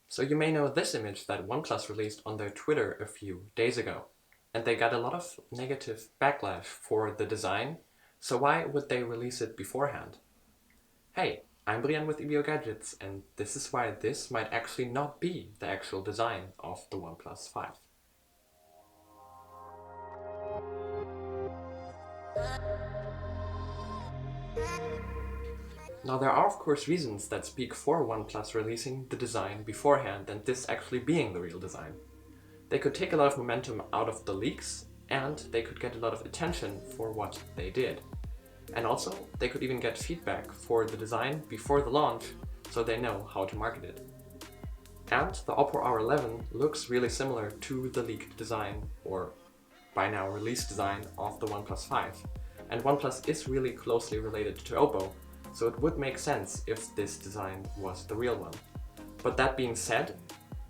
So you may know this image that OnePlus released on their Twitter a few days ago, and they got a lot of negative backlash for the design, so why would they release it beforehand? Hey, I'm Brian with EBO Gadgets, and this is why this might actually not be the actual design of the OnePlus 5. Now there are of course reasons that speak for OnePlus releasing the design beforehand and this actually being the real design. They could take a lot of momentum out of the leaks, and they could get a lot of attention for what they did. And also, they could even get feedback for the design before the launch, so they know how to market it. And the Oppo R11 looks really similar to the leaked design, or by now released design, of the OnePlus 5. And OnePlus is really closely related to Oppo, so it would make sense if this design was the real one. But that being said,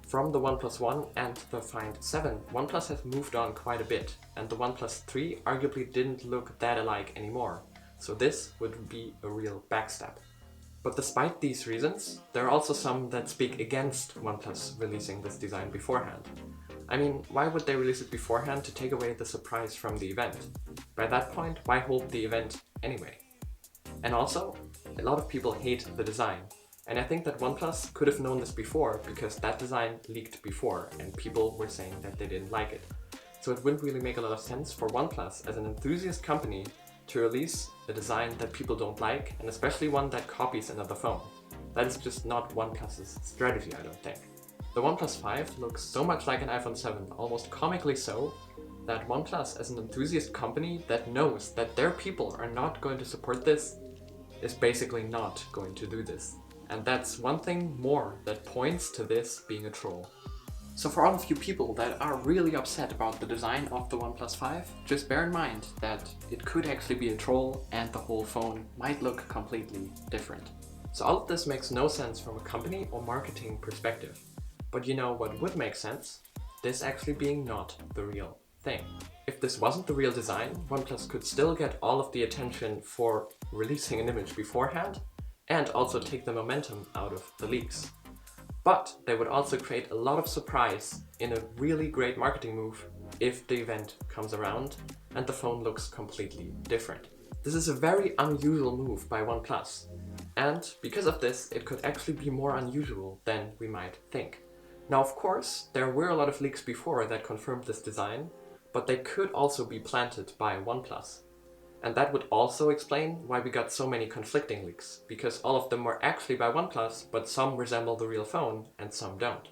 from the OnePlus 1 and the Find 7, OnePlus has moved on quite a bit, and the OnePlus 3 arguably didn't look that alike anymore, so this would be a real backstep. But despite these reasons, there are also some that speak against OnePlus releasing this design beforehand. I mean, why would they release it beforehand to take away the surprise from the event? By that point, why hold the event anyway? And also, a lot of people hate the design. And I think that OnePlus could have known this before because that design leaked before and people were saying that they didn't like it. So it wouldn't really make a lot of sense for OnePlus as an enthusiast company to release a design that people don't like, and especially one that copies another phone. That is just not OnePlus's strategy, I don't think. The OnePlus 5 looks so much like an iPhone 7, almost comically so, that OnePlus as an enthusiast company that knows that their people are not going to support this is basically not going to do this. And that's one thing more that points to this being a troll. So for all of you people that are really upset about the design of the OnePlus 5, just bear in mind that it could actually be a troll and the whole phone might look completely different. So all of this makes no sense from a company or marketing perspective. But you know what would make sense? This actually being not the real thing. If this wasn't the real design, OnePlus could still get all of the attention for releasing an image beforehand, and also take the momentum out of the leaks. But they would also create a lot of surprise in a really great marketing move if the event comes around and the phone looks completely different. This is a very unusual move by OnePlus, and because of this it could actually be more unusual than we might think. Now of course, there were a lot of leaks before that confirmed this design, but they could also be planted by OnePlus. And that would also explain why we got so many conflicting leaks, because all of them were actually by OnePlus, but some resemble the real phone and some don't.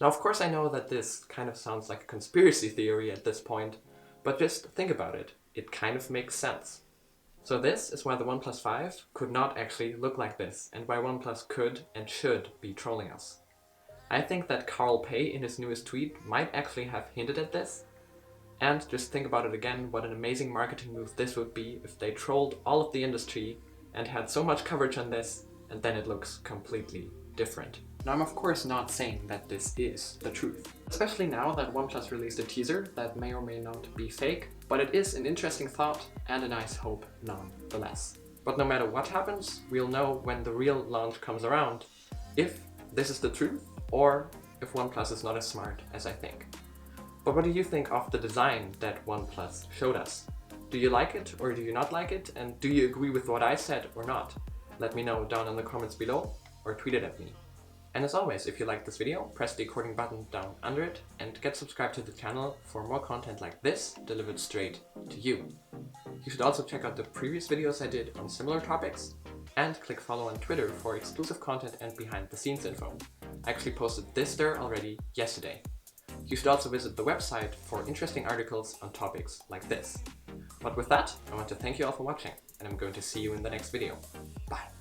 Now of course I know that this kind of sounds like a conspiracy theory at this point, but just think about it, it kind of makes sense. So this is why the OnePlus 5 could not actually look like this, and why OnePlus could and should be trolling us. I think that Carl Pei in his newest tweet might actually have hinted at this. And just think about it again, what an amazing marketing move this would be if they trolled all of the industry and had so much coverage on this, and then it looks completely different. Now I'm of course not saying that this is the truth, especially now that OnePlus released a teaser that may or may not be fake, but it is an interesting thought and a nice hope nonetheless. But no matter what happens, we'll know when the real launch comes around if this is the truth or if OnePlus is not as smart as I think. But what do you think of the design that OnePlus showed us? Do you like it or do you not like it? And do you agree with what I said or not? Let me know down in the comments below or tweet it at me. And as always, if you liked this video, press the according button down under it and get subscribed to the channel for more content like this delivered straight to you. You should also check out the previous videos I did on similar topics and click follow on Twitter for exclusive content and behind the scenes info. I actually posted this there already yesterday. You should also visit the website for interesting articles on topics like this. But with that, I want to thank you all for watching, and I'm going to see you in the next video. Bye!